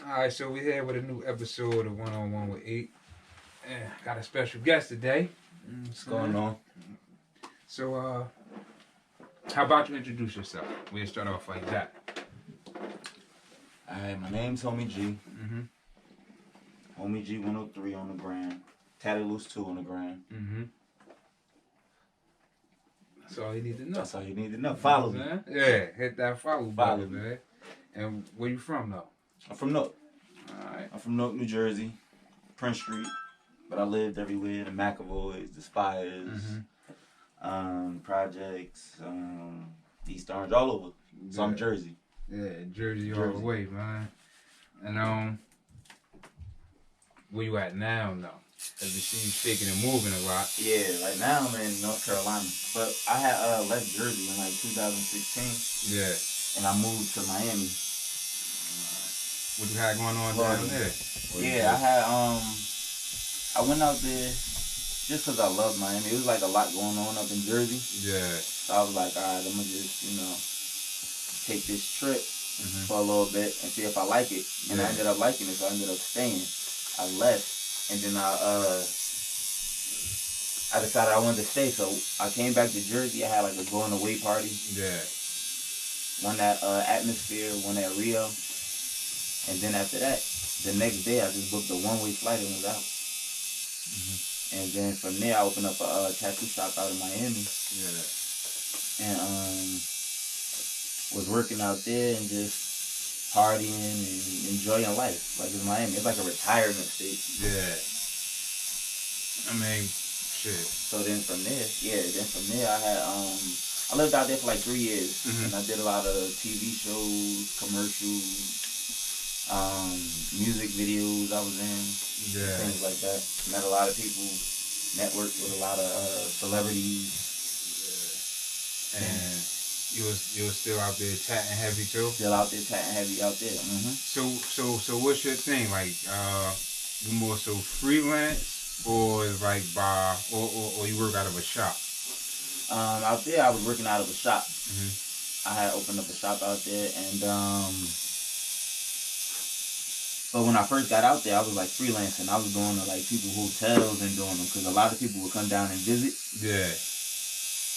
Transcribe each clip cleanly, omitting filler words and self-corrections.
Alright, so we're here with a new episode of 1 on 1 with 8. And got a special guest today. What's going on? So, how about you introduce yourself? We'll start off like that. Alright, my name's HomieG. HomieG 103 on the gram. Tatted Loose 2 on the gram. That's all you need to know. That's all you need to know. Follow me. Yeah, hit that follow button, me. man. And where you from, though? I'm from Newark. Alright. I'm from Newark, New Jersey. Prince Street. But I lived everywhere. The McAvoys, the Spires, Projects, East Orange, all over. So I'm Jersey. Yeah, Jersey all the way, man. And where you at now, though? Cause you see you shaking and moving a lot. Yeah, right now I'm in North Carolina. But I had left Jersey in like 2016. Yeah. And I moved to Miami. What you had going on down there? Yeah, I went out there just because I love Miami. It was like a lot going on up in Jersey. Yeah. So I was like, all right, I'm going to just, take this trip for a little bit and see if I like it. And I ended up liking it, so I ended up staying. I left, and then I decided I wanted to stay. So I came back to Jersey. I had like a going away party. Yeah. One at Atmosphere, one at Rio. And then after that, the next day I just booked a one-way flight and was out. And then from there I opened up a tattoo shop out in Miami. Yeah. And was working out there and just partying and enjoying life. Like in Miami, it's like a retirement state. Yeah. I mean, shit. So then from there, I had I lived out there for like 3 years, and I did a lot of TV shows, commercials, music videos I was in, things like that. Met a lot of people, networked with a lot of celebrities. And you was still out there tatting heavy too? Still out there tatting heavy out there. So what's your thing? Like, you more so freelance or like or you work out of a shop? Out there I was working out of a shop. I had opened up a shop out there, and but when I first got out there, I was like freelancing. I was going to like people's hotels and doing them, because a lot of people would come down and visit. Yeah.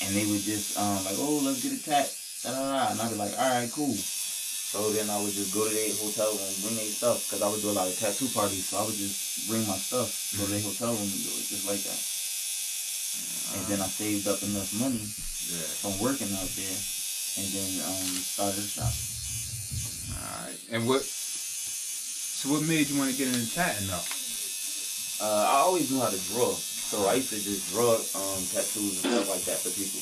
And they would just like, oh, let's get a tat. And I'd be like, all right, cool. So then I would just go to their hotel and bring their stuff, because I would do a lot of tattoo parties. So I would just bring my stuff, go to their hotel room and do it just like that. And then I saved up enough money from working out there, and then started the shop. All right. And what made you want to get into tatting though? I always knew how to draw. So I used to just draw tattoos and stuff like that for people.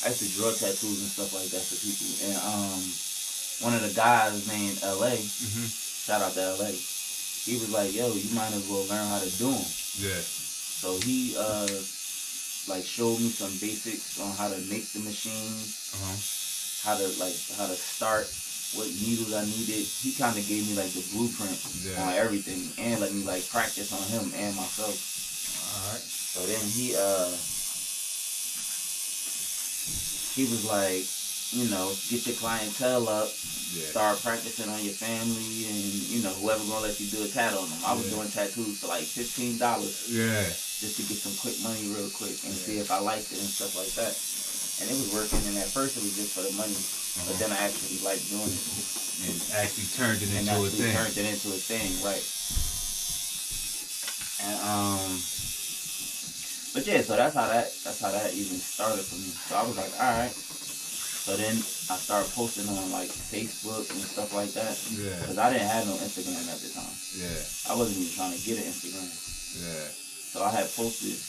I used to draw tattoos and stuff like that for people. And one of the guys named LA, shout out to LA, he was like, yo, you might as well learn how to do them. Yeah. So he like showed me some basics on how to make the machines, how to start, what needles I needed. He kind of gave me like the blueprint on everything, and let me like practice on him and myself. Alright. So then he was like, get your clientele up, start practicing on your family, and whoever gonna let you do a tat on them. I was doing tattoos for like $15. Yeah. Just to get some quick money real quick and see if I liked it and stuff like that. And it was working, and at first it was just for the money, but then I actually liked doing it. And actually turned it into a thing. Right. And but yeah, so that's how that even started for me. So I was like, all right. So then I started posting on like Facebook and stuff like that. Yeah. Because I didn't have no Instagram at the time. Yeah. I wasn't even trying to get an Instagram. Yeah. So I had posted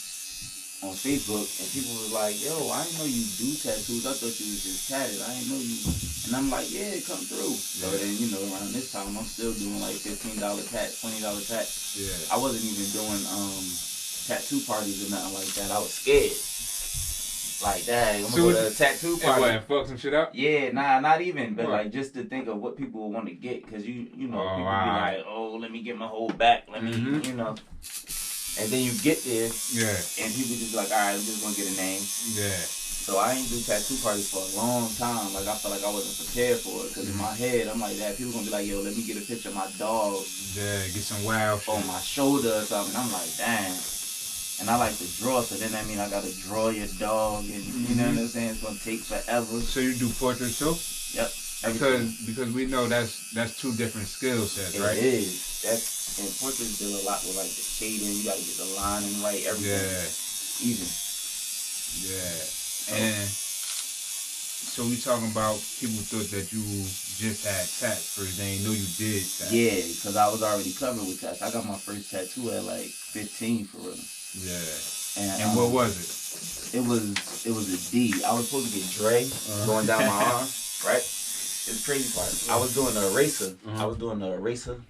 on Facebook, and people was like, yo, I didn't know you do tattoos. I thought you was just tatted. I didn't know you. And I'm like, yeah, come through. So then, around this time, I'm still doing like $15 tats, $20 tats. Yeah. I wasn't even doing tattoo parties or nothing like that. I was scared. Like, dang, I'm gonna go to a tattoo party. And fuck some shit up? Yeah, nah, not even. But like, just to think of what people would want to get, because people be like, oh, let me get my whole back. Let me, And then you get there, and people just be like, all right, I'm just gonna get a name. Yeah. So I ain't do tattoo parties for a long time. Like I felt like I wasn't prepared for it. Cause in my head, I'm like, that people gonna be like, yo, let me get a picture of my dog. Yeah, get some wild shit on my shoulder or something. I'm like, damn. And I like to draw, so then that mean I gotta draw your dog, and you know what I'm saying? It's gonna take forever. So you do portraits too? Yep. Because we know that's two different skill sets, right? It is. That's and portraits deal a lot with like the shading. You gotta get the lining right, everything. Yeah. Even. Yeah. And so we talking about people thought that you just had tats first. They ain't know you did tats. Yeah, because I was already covered with tats. I got my first tattoo at like 15 for real. Yeah. And what was it? It was a D. I was supposed to get Dre going down my arm, right? It's crazy part. I was doing the eraser. I was doing the eraser.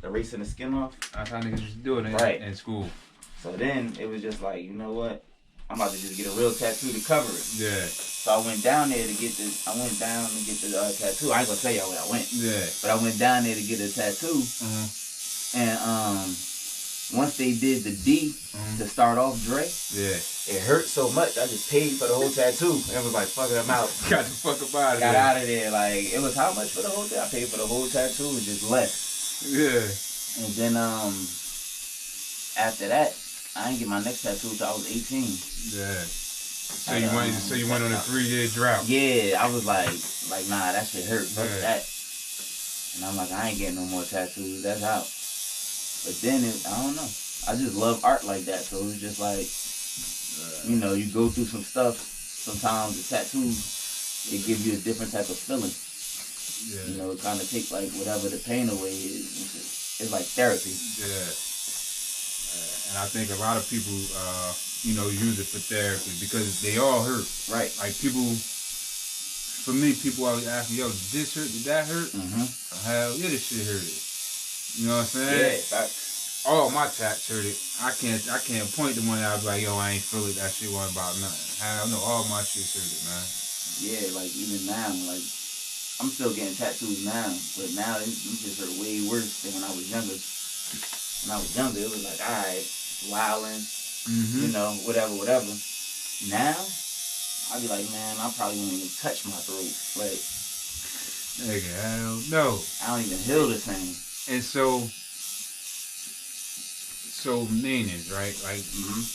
Erasing the skin off. That's how niggas used to do it in school. So then it was just like, you know what? I'm about to just get a real tattoo to cover it. Yeah. So I went down there to get the. I went down to get the tattoo. I ain't gonna tell y'all where I went. Yeah. But I went down there to get a tattoo. And once they did the D to start off Dre, it hurt so much. I just paid for the whole tattoo. And it was like, fuck it, I'm out. Got the fuck up out of there. Got out of there. Like, it was how much for the whole thing? I paid for the whole tattoo. It was just less. Yeah. And then after that, I didn't get my next tattoo until I was 18. Yeah. So you went on a 3-year drought. Yeah, I was like, nah, that shit hurt. Fuck that. And I'm like, I ain't getting no more tattoos. That's out. But then I don't know. I just love art like that. So it was just like, you know, you go through some stuff. Sometimes the tattoos, it gives you a different type of feeling. Yeah. You know, it kind of takes like whatever the pain away is. It's like therapy. Yeah. And I think a lot of people, you know, use it for therapy because they all hurt. Right. Like people, for me, people always ask me, yo, did this hurt? Did that hurt? Hell yeah, this shit hurted. You know what I'm saying? Yeah, facts. All my tats hurted. I can't point to one that I was like, yo, I ain't feel it. That shit wasn't about nothing. Hell no, all my shit hurted, man. Yeah, like even now, like I'm still getting tattoos now, but now it just hurt way worse than when I was younger. When I was younger, it was like, all right, wilding, you know, whatever. Now, I'd be like, man, I probably won't even touch my throat. Like, nigga, hell no. I don't even heal the same. And so meanings, right? Like,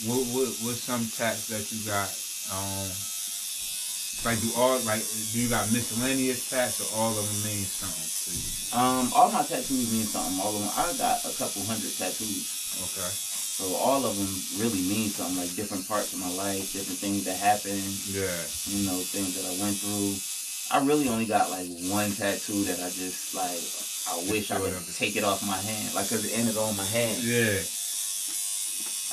what some tats that you got? Like, do you got miscellaneous tats or all of them mean something to you? All my tattoos mean something. All of them. I got a couple hundred tattoos. Okay. So all of them really mean something. Like different parts of my life, different things that happened. Yeah. You know, things that I went through. I really only got like one tattoo that I just like. I wish I could take it off my hand, like, cause it ended on my hand. Yeah.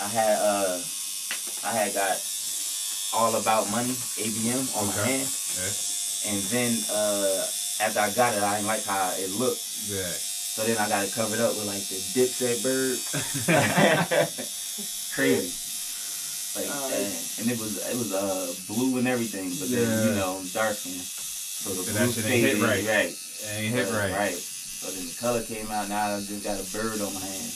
I had got All About Money, ABM, on my hand. Yeah. And then after I got it, I didn't like how it looked. Yeah. So then I got it covered up with like the Dipset bird. Crazy. Like, and it was blue and everything, but then you know, dark skin. So the blue ain't hit right. Right. Ain't hit right. Right. So then the color came out. Now I just got a bird on my hand,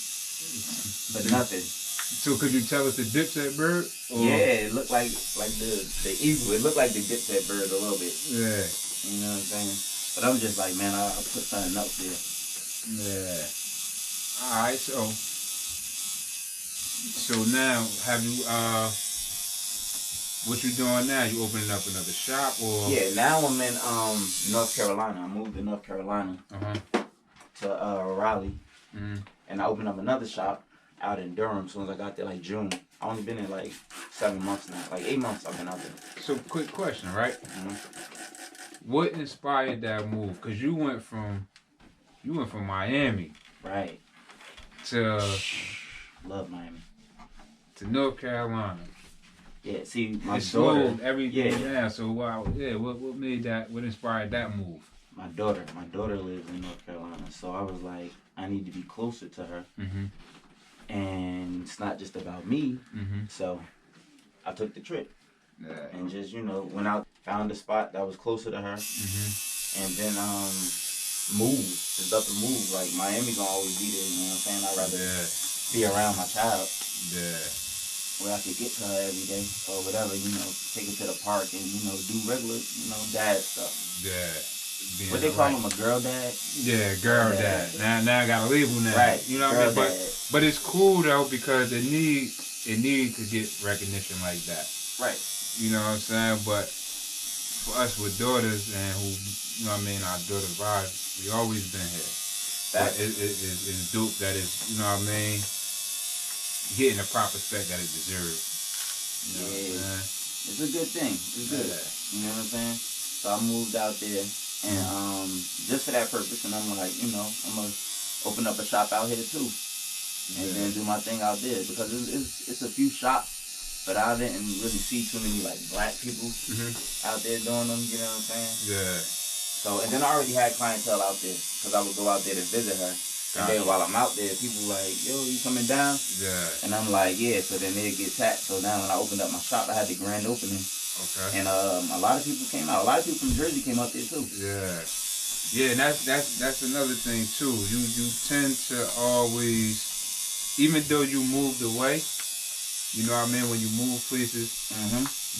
but nothing. So could you tell us the Dipset bird? Or? Yeah, it looked like the eagle. It looked like the Dipset bird a little bit. Yeah. You know what I'm saying? But I'm just like, man, I put something up there. Yeah. All right. So now, have you what you doing now? You opening up another shop or? Yeah. Now I'm in North Carolina. I moved to North Carolina. To Raleigh, and I opened up another shop out in Durham as soon as I got there, like June. I only been in like 7 months now, like 8 months I've been out there. So quick question, right? What inspired that move? Cause you went from Miami, right, to love Miami, to North Carolina. Yeah, see, my it daughter, slowed everything down. So wow, yeah, what made that? What inspired that move? My daughter lives in North Carolina, so I was like, I need to be closer to her, and it's not just about me. So I took the trip and just, you know, went out, found a spot that was closer to her, and then moved. Just up and move. Like Miami gonna always be there. You know what I'm saying? I'd rather be around my child. Yeah. where I could get to her every day or whatever, you know, take her to the park and, you know, do regular, you know, dad stuff. Yeah. What they call him, a girl dad? Yeah, girl dad. Now I got a label now. Right. You know what I mean? But it's cool though because it needs to get recognition like that. Right. You know what I'm saying? But for us with daughters and who, you know what I mean, our daughters' lives, we always been here. But it's dope that it's, you know what I mean, getting the proper respect that it deserves. You know what I'm saying? It's a good thing. It's good. You know what I'm saying? So I moved out there and just for that purpose, and I'm like, you know, I'm gonna open up a shop out here too. And then do my thing out there because it's a few shops. But I didn't really see too many like black people out there doing them, you know what I'm saying? Yeah. So, and then I already had clientele out there because I would go out there to visit her. And then while I'm out there, people like, yo, you coming down? Yeah. And I'm like, yeah. So then they'd get tapped. So now when I opened up my shop, I had the grand opening. Okay. And a lot of people came out. A lot of people from Jersey came out there too. Yeah. Yeah, and that's another thing too. You tend to always, even though you moved away, you know what I mean? When you move places,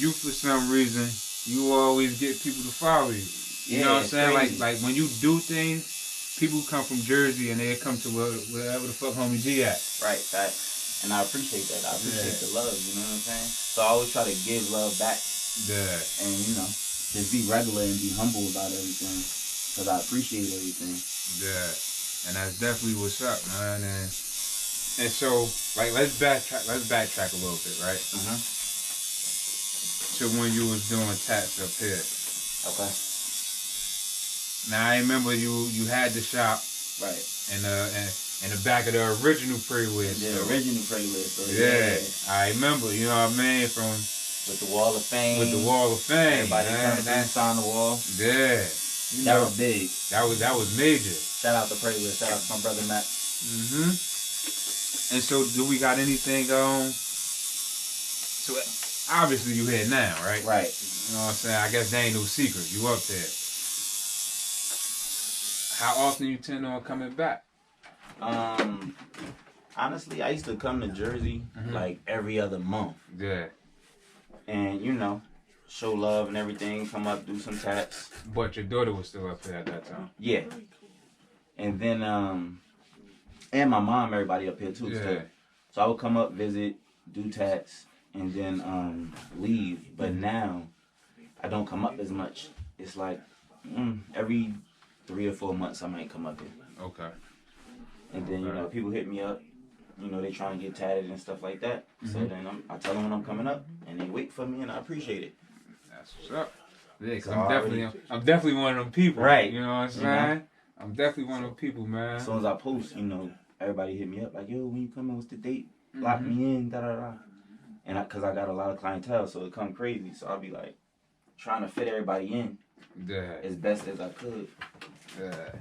you for some reason, you always get people to follow you. You know what I'm saying? Crazy. Like when you do things, people come from Jersey and they come to wherever the fuck HomieG at. Right. And I appreciate that. I appreciate the love, you know what I'm saying? So I always try to give love back. Yeah. And, you know, just be regular and be humble about everything. Because I appreciate everything. Yeah. And that's definitely what's up, man. And so, like, let's backtrack a little bit, right? To when you was doing tats up here. Okay. Now I remember you had the shop, right, in the back of the original playlist. The original playlist. Yeah, I remember. You know what I mean? From with the Wall of Fame. Everybody signed the wall. Yeah. That was big. That was major. Shout out to playlist. Shout out to my brother Matt. And so, do we got anything on? So, obviously, you here now, right? Right. You know what I'm saying? I guess that ain't no secret. You up there. How often you tend on coming back? Honestly, I used to come to Jersey like every other month. Yeah. And, you know, show love and everything, come up, do some tats. But your daughter was still up here at that time? Yeah. And then, and my mom, everybody up here too. Yeah. So I would come up, visit, do tats, and then leave. But now, I don't come up as much. It's like every 3 or 4 months I might come up here. Okay. And then, you know, people hit me up. You know, they trying to get tatted and stuff like that. So then I tell them when I'm coming up, and they wait for me, and I appreciate it. That's what's up. Yeah, because I'm definitely one of them people. Right. You know what I'm saying? I'm definitely one of them people, man. As soon as I post, you know, everybody hit me up like, yo, when you coming, what's the date? Lock me in, da-da-da. And because I got a lot of clientele, so it come crazy. So I'll be like, trying to fit everybody in as best as I could. Yeah.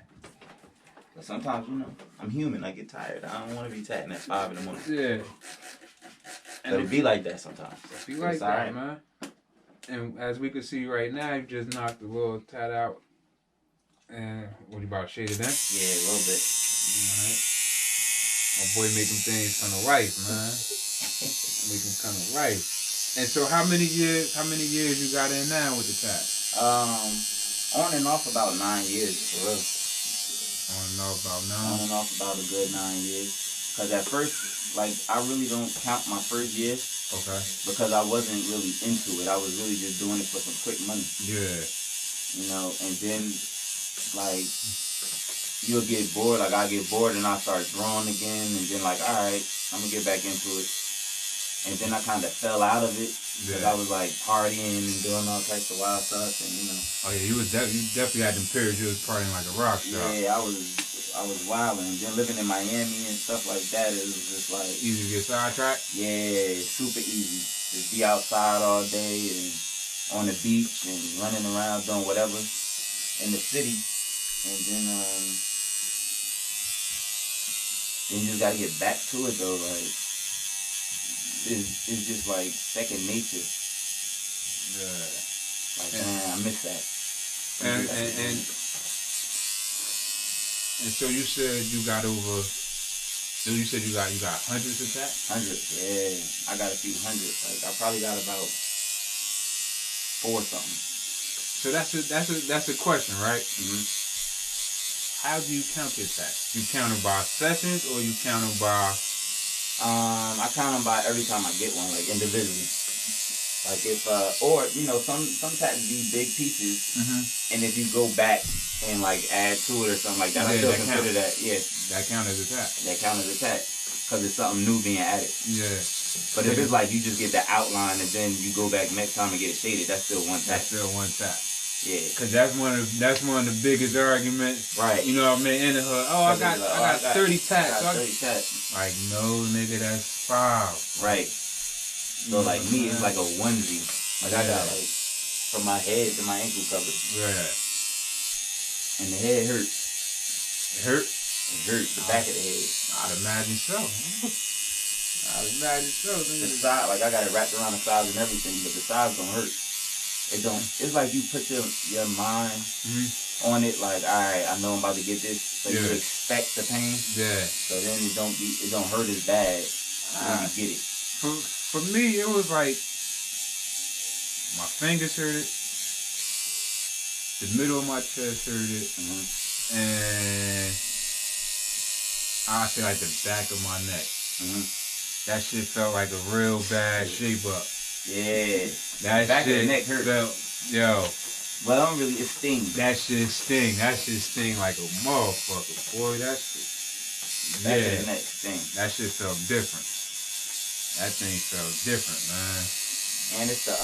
But sometimes, you know, I'm human. I get tired. I don't want to be tatting at 5 in the morning. Yeah. But it be like that sometimes. Be like that, right, man. And as we can see right now, you just knocked the little tat out. And what you about, shade it in? Yeah, a little bit. Alright. My boy make them things come to life, man. Make them come to life. And so how many years you got in now with the tat? On and off about 9 years, for real. On and off about 9? On and off about a good 9 years. Because at first, like, I really don't count my first year. Okay. Because I wasn't really into it. I was really just doing it for some quick money. Yeah. You know, and then, like, you'll get bored. Like, I get bored and I start drawing again. And then, like, all right, I'm going to get back into it. And then I kind of fell out of it. Because I was, like, partying and doing all types of wild stuff. And, you know. Oh, yeah, you definitely had them periods you was partying like a rock star. Yeah, I was wilding. And then living in Miami and stuff like that, it was just, like... Easy to get sidetracked? Yeah, super easy. Just be outside all day and on the beach and running around doing whatever in the city. And then you just gotta get back to it though. Like it's just like second nature. Yeah. Like man, I miss that. And so you said you got over So you said you got hundreds of tats? Hundreds, yeah. I got a few hundreds. Like I probably got about 4 something. So that's a question, right? Mm-hmm. How do you count your tats? You count them by sessions or you count them by? I count them by every time I get one, like individually. Like if or you know some tats be big pieces, and if you go back and like add to it or something like that, I still consider that. Yeah, that count as a tat. That count as a tat because it's something new being added. Yeah. But if it's like you just get the outline and then you go back next time and get it shaded, that's still one tat. That's still one tat. Yeah. Cause that's one of the biggest arguments. Right. You know what I mean? In the hood. Oh, I got 30 tats. I got 30 tats. Like no nigga, that's 5. Right. So like me, it's like a onesie. Like I got like from my head to my ankle covered. Yeah. And the head hurt. It hurt? It hurt. The back of the head. I'd imagine so. The side, like I got it wrapped around the sides and everything, but the sides don't hurt. It don't. It's like you put your mind on it. Like, all right, I know I'm about to get this, so you expect the pain. Yeah. So then it don't hurt as bad when you get it. For me, it was like my fingers hurted, the middle of my chest hurted, and I feel like the back of my neck. That shit felt like a real bad shape up. Yeah. That back shit of the neck hurt. But I don't really, it stings. That shit sting. That shit sting like a motherfucker. Boy, that shit. Back of the neck sting. That shit felt different. That thing felt different, man. And it's the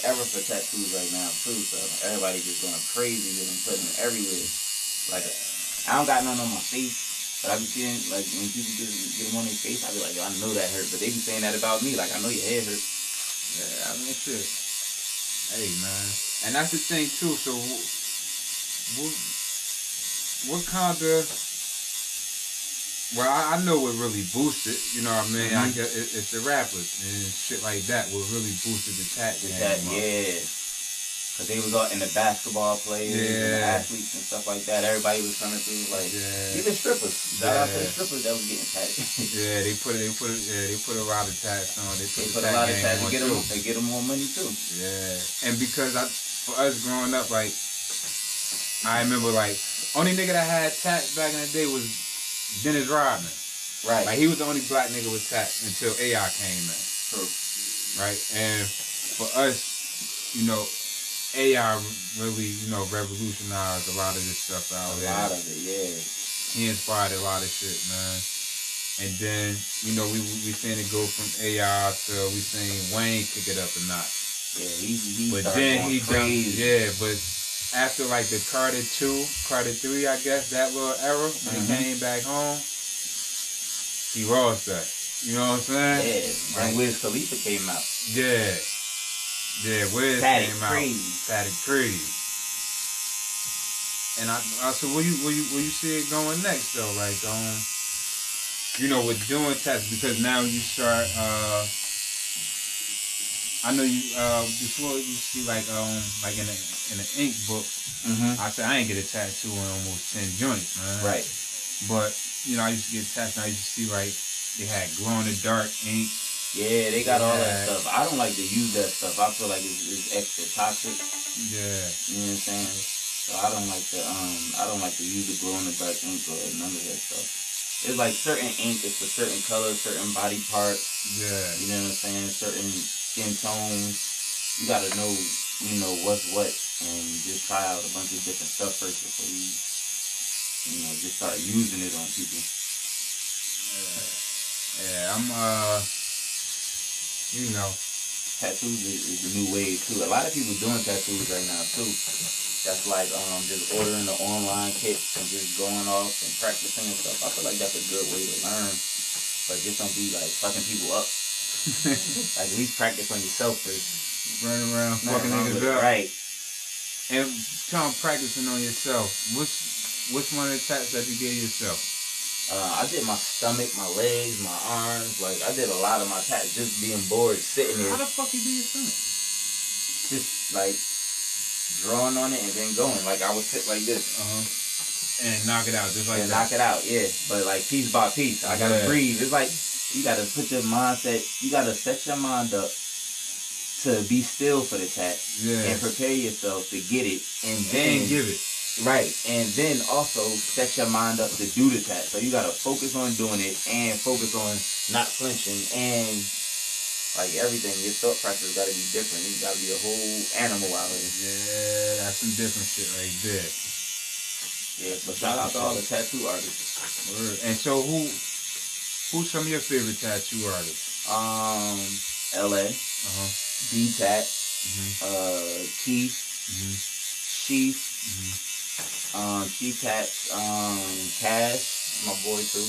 era for tattoos right now too, so everybody just going crazy with them, putting them everywhere. Like, I don't got none on my face, but I be seeing, like, when people get them on their face, I be like, yo, I know that hurt, but they be saying that about me, like, I know your head hurt. Yeah, I mean, shit. Hey, man. And that's the thing, too, so what kind of... Well, I know what really boosted, you know what I mean? I guess it's the rappers and shit like that what really boosted the tat game. Yeah. Because they was all in the basketball players and the athletes and stuff like that. Everybody was coming through, like, even strippers. Shout out to the strippers that was getting tatted. Yeah, they put a lot of tats on. They put a lot of tats to get them more money, too. Yeah. And because for us growing up, like, I remember, like, only nigga that had tats back in the day was Dennis Rodman. Right. Like, he was the only black nigga with tats until AI came in. True. Right? And for us, you know, AI really, you know, revolutionized a lot of this stuff out there. A lot of it, yeah. He inspired a lot of shit, man. And then, you know, we seen it go from AI to we seen Wayne kick it up a notch. Yeah, he but started then going he crazy. but after like the Carter 2, Carter 3, I guess, that little era, when he came back home, he lost that. You know what I'm saying? Yeah, and Wiz Khalifa came out. Yeah. Yeah, Wiz came out. Tatted crazy. And so where you see it going next though? Like, you know, with doing tats, because now you start, I know you, before you see like in the ink book, I said I ain't get a tattoo in almost 10 joints, man. Right. But, you know, I used to get tattoos, and I used to see like, they had glow-in-the-dark ink. Yeah, they got all that stuff. I don't like to use that stuff. I feel like it's extra toxic. Yeah. You know what I'm saying? So I don't like to use the glow-in-the-dark ink or none of that stuff. It's like certain ink is for certain colors, certain body parts. Yeah. You know what I'm saying? Certain skin tones. You gotta know, you know, what's what, and just try out a bunch of different stuff first before you know, just start using it on people. Yeah, I'm, you know. Tattoos is the new wave, too. A lot of people doing tattoos right now, too. That's like, just ordering the online kits and just going off and practicing and stuff. I feel like that's a good way to learn. But just don't be, like, fucking people up. Like, at least practice on yourself first. Running around fucking niggas up. Right. And trying practicing on yourself. What's one of the tats that you gave yourself? I did my stomach, my legs, my arms. Like, I did a lot of my tats just being bored, sitting there. How the fuck you do your stomach? Just, like, drawing on it and then going. Like, I would sit like this. And knock it out, just like and that. knock it out, yeah. But like piece by piece, I gotta breathe. It's like you gotta put your mindset. You gotta set your mind up to be still for the tat, and prepare yourself to get it, and then give it. Right, and then also set your mind up to do the tat. So you gotta focus on doing it, and focus on not flinching, and like everything. Your thought process gotta be different. You gotta be a whole animal out here. Yeah, that's some different shit right there. Yeah, but shout out to all the tattoo artists. Word. And so who's some of your favorite tattoo artists? LA, D-Tat, Keith, Chief, Chief Tats, Cash, my boy too.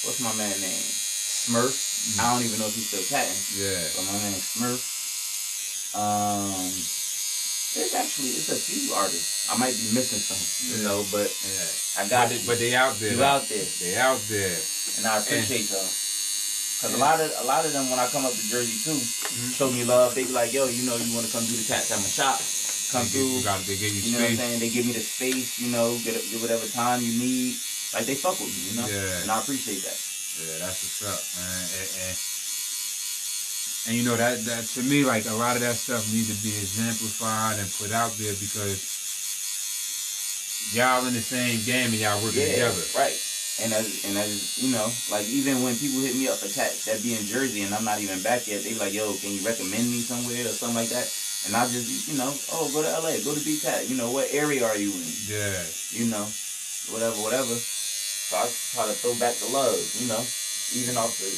What's my man name? Smurf. I don't even know if he's still tatting. Yeah. But my man Smurf. It's a few artists. I might be missing some, you know, but I got it. But they out there. You out there. They out there. And I appreciate y'all. Cause a lot of them, when I come up to Jersey too, show me love. They be like, yo, you know, you want to come do the tats at my shop? Come through. They give you know what I'm saying? They give me the space, you know, get whatever time you need. Like, they fuck with me, you know? Yeah. And I appreciate that. Yeah, that's what's up, man. And you know, that to me, like, a lot of that stuff needs to be exemplified and put out there, because y'all in the same game and y'all working together. Right. And as you know, like, even when people hit me up for tats that be in Jersey and I'm not even back yet, they be like, yo, can you recommend me somewhere or something like that? And I just, you know, oh, go to LA, go to B-Tat. You know, what area are you in? Yeah. You know, whatever. So I try to throw back the love, you know, even off the,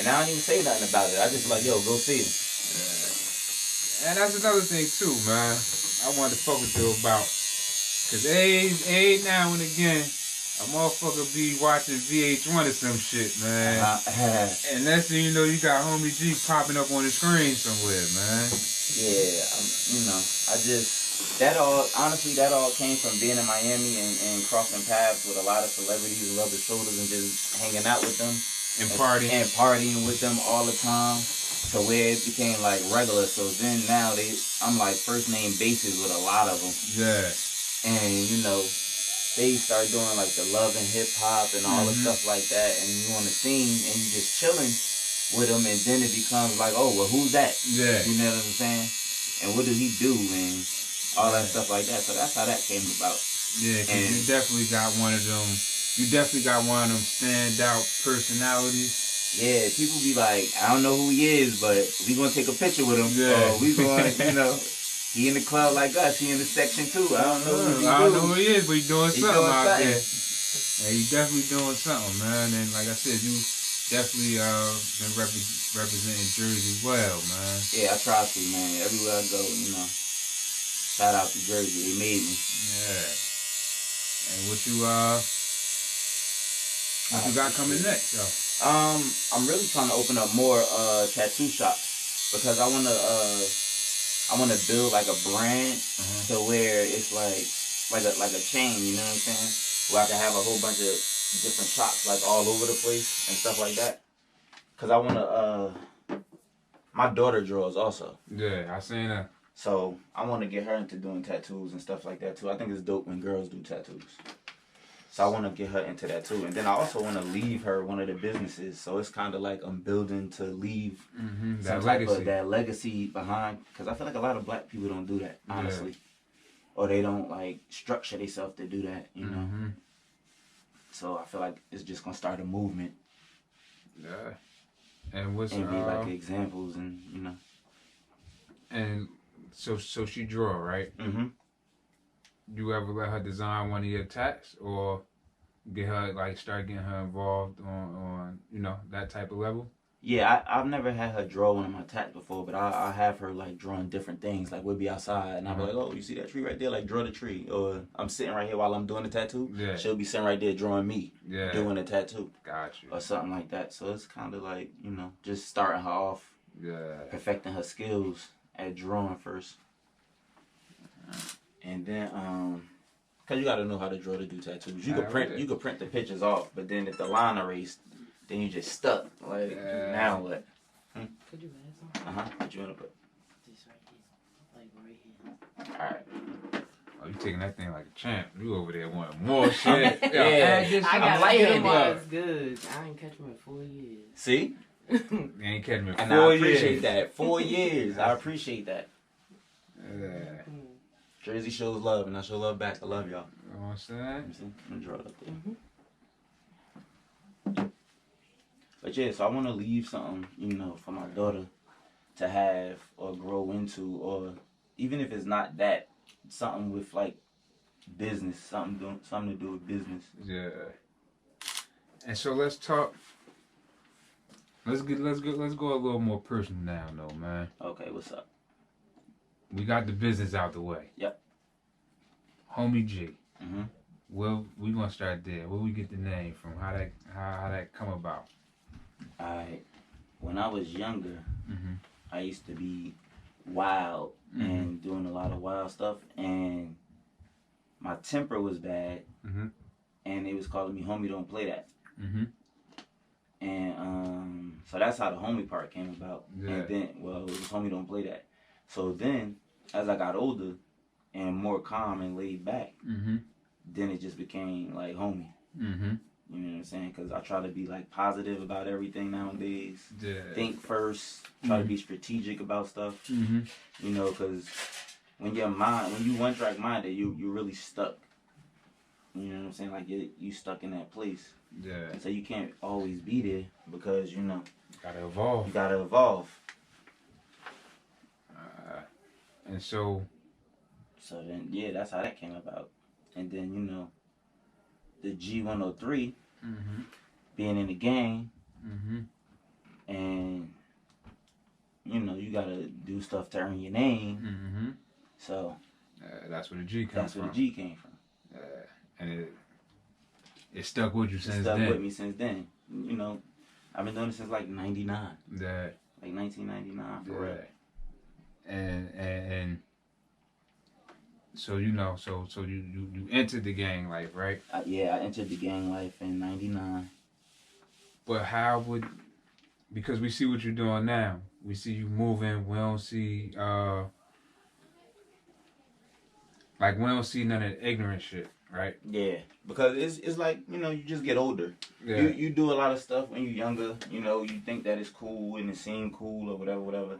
and I don't even say nothing about it. I just like, yo, go see him. Yeah. And that's another thing too, man. I wanted to fuck with you about, cause every now and again, a motherfucker be watching VH1 or some shit, man. And next thing you know, you got HomieG popping up on the screen somewhere, man. Yeah, you know, that all came from being in Miami and crossing paths with a lot of celebrities and other shoulders and just hanging out with them. And partying with them all the time, to where it became like regular. So then now I'm like first name basis with a lot of them. Yeah. And you know, they start doing like the love and hip hop and all the stuff like that, and you on the scene and you just chilling with them, and then it becomes like, oh, well, who's that? Yeah. You know what I'm saying? And what does he do? And all that stuff like that. So that's how that came about. Yeah, because you definitely got one of them. You definitely got one of them standout personalities. Yeah, people be like, I don't know who he is, but we gonna take a picture with him. Yeah. Or we gonna, you know, he in the club like us. He in the section too. I don't know who he is, but he doing something out there. Yeah, he definitely doing something, man. And like I said, you definitely been representing Jersey well, man. Yeah, I try to, man. Everywhere I go, you know. Shout out to Jersey. They made me. Yeah. And what you got coming next, yo? I'm really trying to open up more tattoo shops, because I wanna build like a brand to where it's like a chain, you know what I'm saying? Where I can have a whole bunch of different shops like all over the place and stuff like that. Cause I wanna my daughter draws also. Yeah, I seen that. So I wanna get her into doing tattoos and stuff like that too. I think it's dope when girls do tattoos. So I want to get her into that too. And then I also want to leave her one of the businesses. So it's kind of like I'm building to leave some type of that legacy behind. Because I feel like a lot of black people don't do that, honestly. Yeah. Or they don't like structure themselves to do that, you know. So I feel like it's just going to start a movement. Yeah. And what's and be like examples and, you know. And so she draw, right? You ever let her design one of your tats, or get her start getting her involved on you know, that type of level? Yeah, I've never had her draw one of my tats before, but I have her like drawing different things. Like we'll be outside and I'll be like, oh, you see that tree right there? Like draw the tree. Or I'm sitting right here while I'm doing the tattoo. Yeah. She'll be sitting right there drawing me doing the tattoo. Got you. Or something like that. So it's kind of like, you know, just starting her off. Yeah. Perfecting her skills at drawing first. And then, cause you gotta know how to draw to do tattoos. You could print the pictures off, but then if the line erased, then you just stuck. Like now what? Could you add something? What you wanna put? This right here, like right here. All right. Oh, you taking that thing like a champ. You over there wanting more shit. Yeah. I got light-handed. was good. I ain't catch him in 4 years. See? You ain't catching me 4 years. And I appreciate that. 4 years. I appreciate that. Yeah. Jersey shows love, and I show love back. I love y'all. You know what I'm saying? I'm gonna draw it up there. But yeah, so I want to leave something, you know, for my daughter to have or grow into, or even if it's not that, something with like business, something to do with business. Yeah. And so let's talk. Let's go a little more personal now, though, man. Okay, what's up? We got the business out the way. Yep. HomieG. Mhm. Well, we gonna start there. Where we get the name from? How that come about? Alright. When I was younger, Mm-hmm. I used to be wild and doing a lot of wild stuff, and my temper was bad, and they was calling me homie, don't play that. And so that's how the homie part came about. Yeah. And then, well, it was homie, don't play that. So then, as I got older and more calm and laid back, then it just became like homie. You know what I'm saying? Because I try to be like positive about everything nowadays. Yeah. Think first. Try to be strategic about stuff. You know, because when you one track minded, you really stuck. You know what I'm saying? Like you stuck in that place. Yeah. So you can't always be there because you know. Gotta evolve. You gotta evolve. And so. So then, yeah, that's how that came about. And then you know, the G103 being in the gang, and you know you gotta do stuff to earn your name. So that's where the G comes from. That's where the G came from. And it stuck with you since then. It stuck with me since then. You know, I've been doing it since like '99. Yeah. Like 1999 for real. And so you know, so you entered the gang life, right? Yeah, I entered the gang life in '99. But how would, because we see what you're doing now. We see you moving. We don't see we don't see none of the ignorant shit, right? Yeah, because it's like, you know, you just get older. Yeah. You do a lot of stuff when you're younger. You know, you think that it's cool and it seems cool or whatever.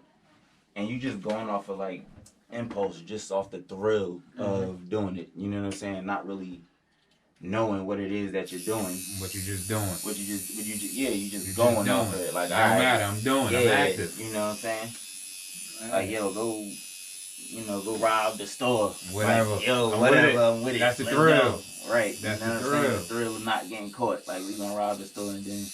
And you just going off of like impulse, just off the thrill of doing it. You know what I'm saying? Not really knowing what it is that you're doing. What you just doing. You just going off of it. Like, it don't matter, I'm doing, I'm active. You know what I'm saying? Like, yo, go rob the store. Whatever. Like, I'm with it. That's the thrill. Right. That's you know the thrill. The thrill of not getting caught. Like, we gonna rob the store and then,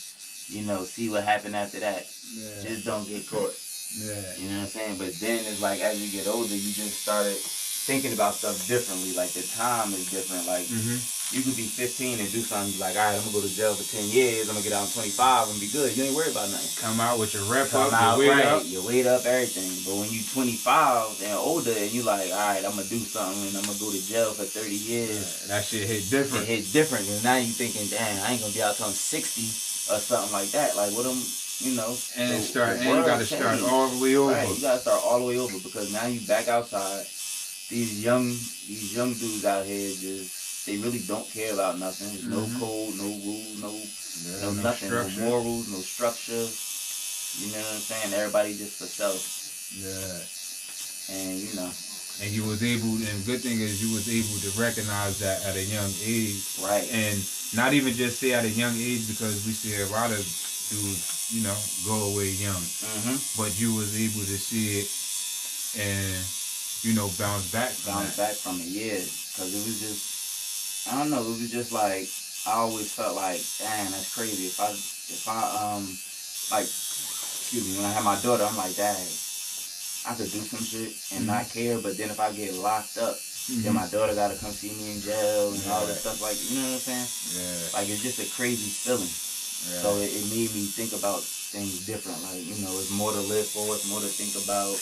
you know, see what happened after that. Yeah. Just don't get caught. Yeah. You know what I'm saying? But then it's like, as you get older, you just started thinking about stuff differently. Like, the time is different. Like, you could be 15 and do something like, all right, I'm gonna go to jail for 10 years. I'm gonna get out in 25 and be good. You ain't worried about nothing. Come out with your rep up, your weight up. Your weight up, everything. But when you 25 and older and you like, all right, I'm gonna do something and I'm gonna go to jail for 30 years. That shit hit different. It hit different. And now you thinking, damn, I ain't gonna be out till I'm 60 or something like that. Like, what I'm, you know. And you gotta start all the way over. Right, you gotta start all the way over because now you back outside. These young dudes out here they really don't care about nothing. There's no code, no rules, no nothing, structure. No morals, no structure. You know what I'm saying? Everybody just for self. Yeah. And you know. And you was able, and good thing is you was able to recognize that at a young age. Right. And not even just say at a young age because we see a lot of dudes, you know, go away young. But you was able to see it and, you know, bounce back from it, yeah. Because it was just, I don't know, it was just like, I always felt like, damn, that's crazy. If I when I had my daughter, I'm like, dang, I could do some shit and not care, but then if I get locked up, then my daughter gotta come see me in jail and all this stuff, like, you know what I'm saying? Yeah. Like, it's just a crazy feeling. Yeah. So it made me think about things different. Like, you know, it's more to live for, it's more to think about,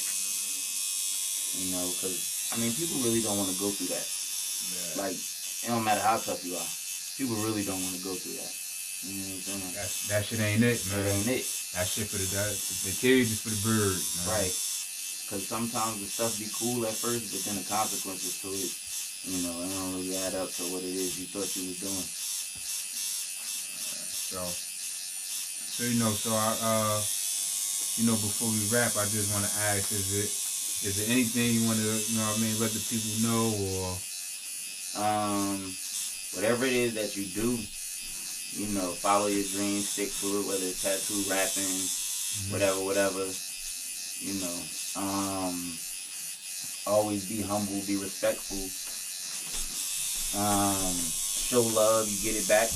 you know, because, I mean, people really don't want to go through that. Yeah. Like, it don't matter how tough you are. People really don't want to go through that. You know what I'm saying? That shit ain't it, man. That ain't it. That shit for the cage is for the birds, man. Right. Because sometimes the stuff be cool at first, but then the consequences to it, You know, it don't really add up to what it is you thought you was doing. So you know, so I you know, before we wrap, I just want to ask, is there anything you want to, you know what I mean, let the people know, or whatever it is that you do, you know, follow your dreams, stick to it, whether it's tattoo, rapping, whatever, you know, always be humble, be respectful, show love, you get it back,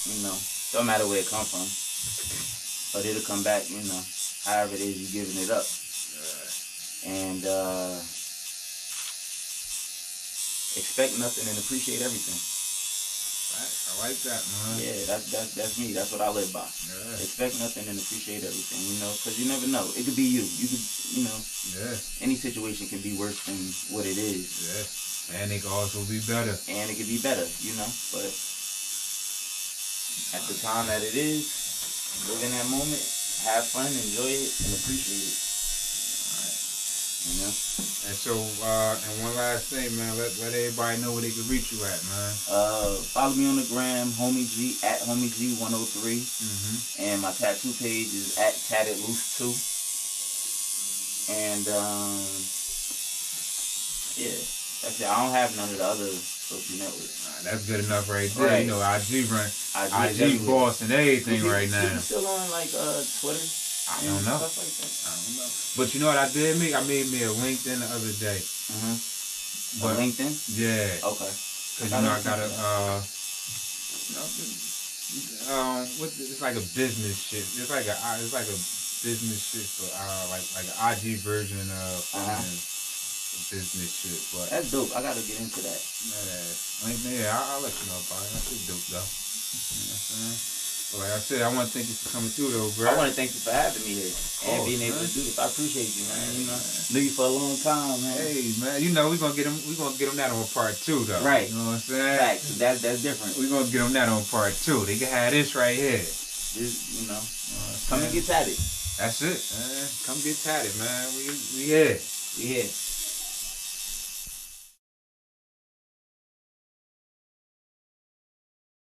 you know, don't matter where it come from, but it'll come back, you know, however it is you giving it up, and expect nothing and appreciate everything. I like that, man. Yeah, that's me. That's what I live by. Yeah. Expect nothing and appreciate everything, you know, because you never know. It could be you. You could, you know, any situation can be worse than what it is. Yeah. And it could also be better. And it could be better, you know, but at the time that it is, live in that moment, have fun, enjoy it, and appreciate it. You know? And so, and one last thing, man, let everybody know where they can reach you at, man. Follow me on the gram, HomieG, at HomieG103. And my tattoo page is at Tatted Loose 2. And, yeah, that's it. I don't have none of the other social networks. That's good enough right there. Right. You know, IG boss and everything right now. You still on, like, Twitter? I don't know. Stuff like that. I don't know. But you know what I did make? I made me a LinkedIn the other day. But LinkedIn? Yeah. Okay. Cause you know I got a it's like a business shit. It's like a business shit for like an IG version of business shit. But that's dope. I gotta get into that. Yeah, I'll let you know about it. That's dope though. You know what I'm saying? But like I said, I want to thank you for coming through though, bro. I want to thank you for having me here and being able to do this. I appreciate you, man. You know, knew you for a long time, man. Hey, man, you know we're gonna get them that on part 2 though. Right. You know what I'm saying? Facts. That's different. We're gonna get them that on part 2. They can have this right here. This, you know, come and get tatted. That's it, man. Come get tatted, man. We here. We here.